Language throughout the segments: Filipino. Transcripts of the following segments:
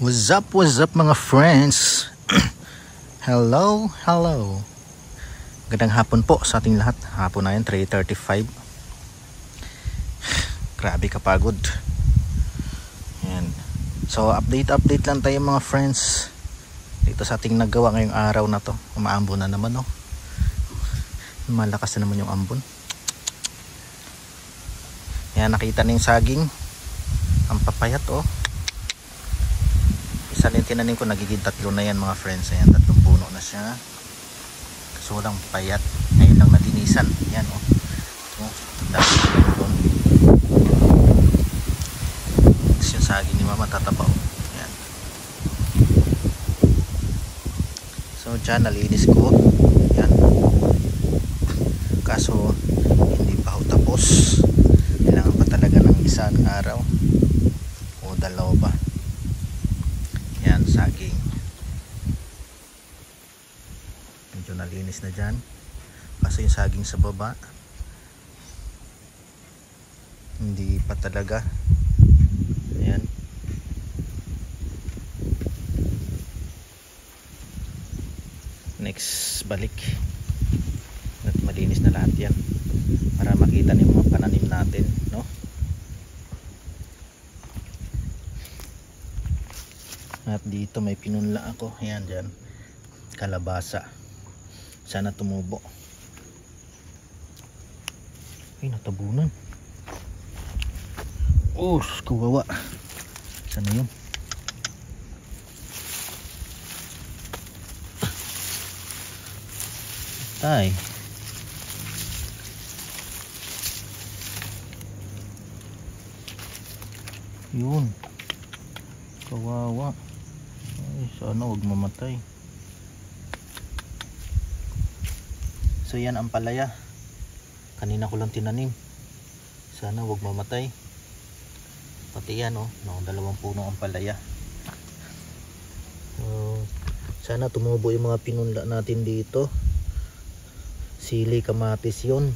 What's up mga friends? Hello. Gandang hapon po sa ating lahat. Hapon na yan, 3:35. Grabe kapagod. Yan. So update lang tayo mga friends dito sa ating naggawa ngayong araw na to. Umaambon na naman, oh. Malakas na naman yung ambon. Yan, nakita na yung saging. Ang papayat, oh. Isa din tinanim ko, nagiging 3 na yan mga friends. Ayan, 3 puno na siya. Kaso walang payat. Ngayon lang natinisan. Yan, oh. Dami doon. Tapos yung saging ni mama tatapaw. Yan. So dyan, nalinis ko. Yan. Kaso hindi pa ako tapos. Kailangan pa talaga ng isang araw o 2 pa. Yan, saging. Medyo nalinis na dyan. Kaso yung saging sa baba hindi pa talaga. Ayan. Next balik at malinis na lahat yan para makita niyo mga pananim natin, no? At dito may pinunla ako. Ayan, dyan kalabasa. Sana tumubo. Ay, natabunan. Oh, kawawa. Sana yun? Tay. Yun. Kawawa. Ay, sana huwag mamatay. So yan ang palaya. Kanina ko lang tinanim. Sana huwag mamatay. Pati yan, oh, no, 2 puno ang palaya. So, sana tumubo yung mga pinunla natin dito. Sili, kamatis yun.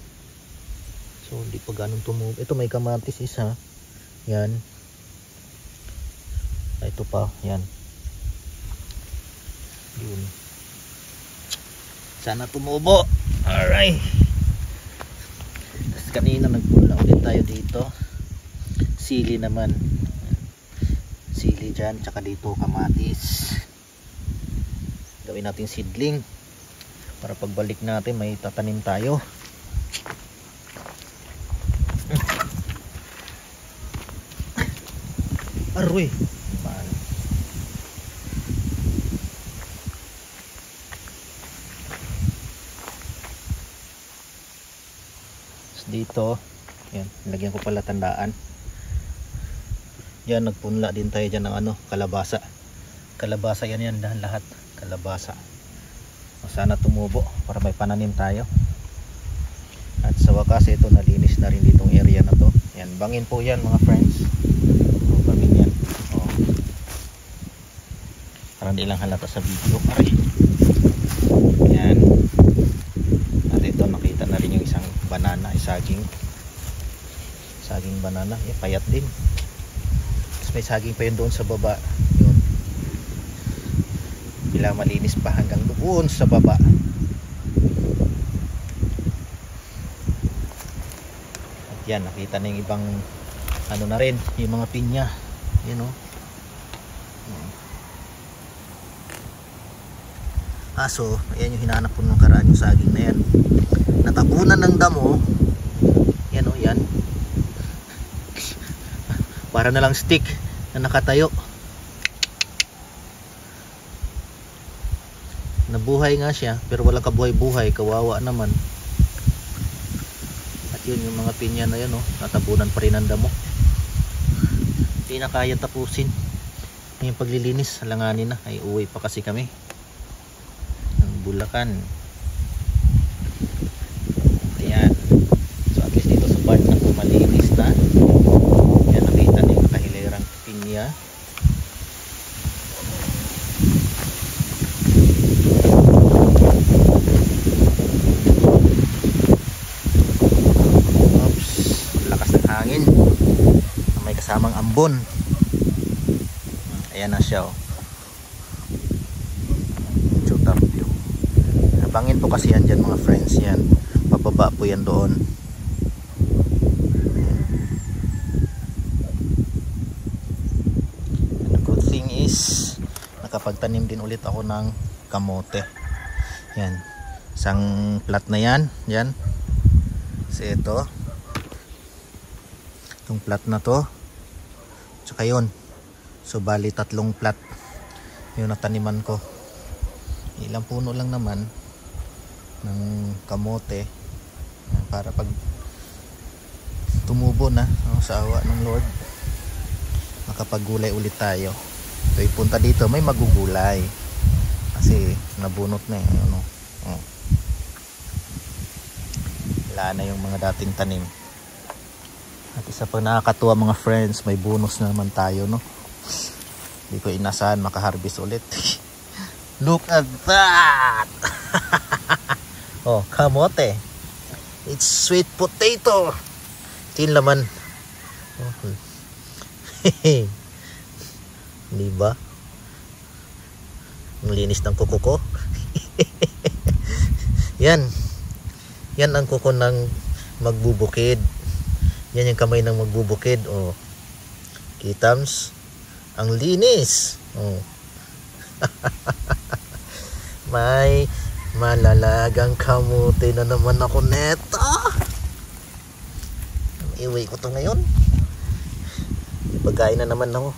So hindi pa ganun tumubo. Ito may kamatis isa. Yan. Ito pa, yan. Yun. Sana tumubo. Alright. Tapos kanina nagpunla ulit tayo dito. Sili naman. Sili dyan, tsaka dito kamatis. Gawin natin seedling para pagbalik natin may tatanim tayo. Aroy. Dito, yan, lagyan ko pala tandaan. Yan, nagpunla din tayo dyan ng ano, kalabasa. Kalabasa yan lahat, kalabasa. O, sana tumubo para may pananim tayo. At sa wakas, ito nalinis na rin ditong area na to. Yan, bangin po yan mga friends. O, bangin yan. O. Para hindi lang halata sa video. Aray. Yan. At ito, nakita na rin yung isang banana, saging banana, payat din. Tapos may saging pa yun doon sa baba, yun, bila malinis pa hanggang doon sa baba. At yan, nakita na yung ibang ano na rin, yung mga pinya, yun, oh. So ayan yung hinahanap ko nung karaan, yung saging na yan, natabunan ng damo. Yan, oh, yan. Para na lang stick na nakatayo. Nabuhay nga siya pero walang kabuhay-buhay, kawawa naman. At yun yung mga pinya na yan, oh, natabunan pa rin ng damo. Hindi na kaya tapusin yung paglilinis. Alanganin na, ay uwi pa kasi kami ng Bulacan. Ayan. So at least dito sa part na malinis na. Yan, nakita niyo yung nakahilirang pinya. Oops, lakas ng hangin. May kasamang ambon. Ayan na siya, oh. So top view. Bangin po kasi yan dyan mga friends. Yan, pababa po yan doon. And the good thing is nakapagtanim din ulit ako ng kamote. Yan, isang plat na yan. Yan, kasi ito, itong plat na to, tsaka yun. So bali 3 plat yung nataniman ko. Ilang puno lang naman ng kamote para pag tumubo na, sa awa ng Lord, makapagulay ulit tayo. So ipunta dito may magugulay kasi nabunot na eh. Ano? Oh. Wala na yung mga dating tanim. At isa pa nakakatuwa mga friends, may bonus na naman tayo, no? Hindi ko inasahan makaharvest ulit. Look at that! Oh, kamote. It's sweet potato. Ito yung laman. Okay. Diba? Ang linis ng kuko ko. Yan. Yan ang kuko ng magbubukid. Yan yung kamay ng magbubukid. Oh. Kitams. Ang linis. Oh. May malalagang kamote na naman ako neto. Iwi ko to ngayon. May pagkain na naman ako.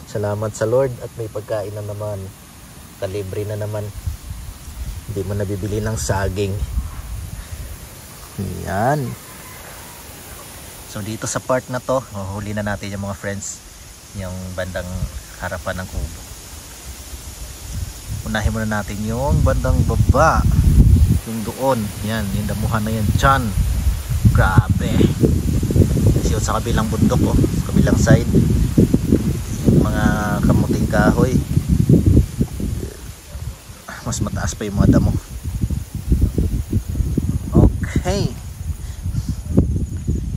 Salamat sa Lord at may pagkain na naman. Kalibre na naman. Hindi mo nabibili ng saging. Yan. So dito sa part na to, huli na natin yung mga friends, yung bandang harapan ng kubo. Unahin muna natin yung bandang baba, yung doon. Yan, yung damuhan na yan. Tiyan. Grabe. Kasi yun sa kabilang bundok, oh, sa kabilang side, yung mga kamuting kahoy, mas mataas pa yung mga damo. Okay.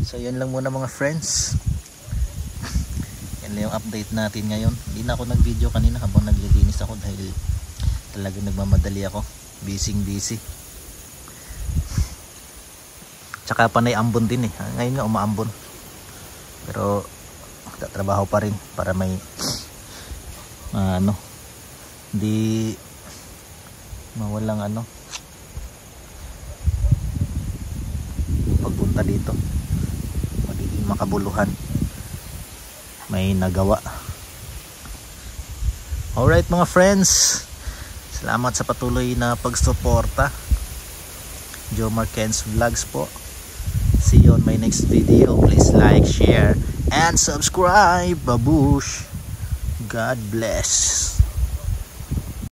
So yun lang muna mga friends. Yan lang yung update natin ngayon. Hindi na ako nag video kanina habang naglilinis ako dahil talagang nagmamadali ako. Busy. Tsaka panay ambon din eh. Ngayon nga umaambon. Pero tatrabaho pa rin para may hindi mawalang pagpunta dito. Magiging makabuluhan. May nagawa. Alright mga friends. Salamat sa patuloy na pagsuporta. Jomar Ken's Vlogs po. See you on my next video. Please like, share, and subscribe. Babush. God bless.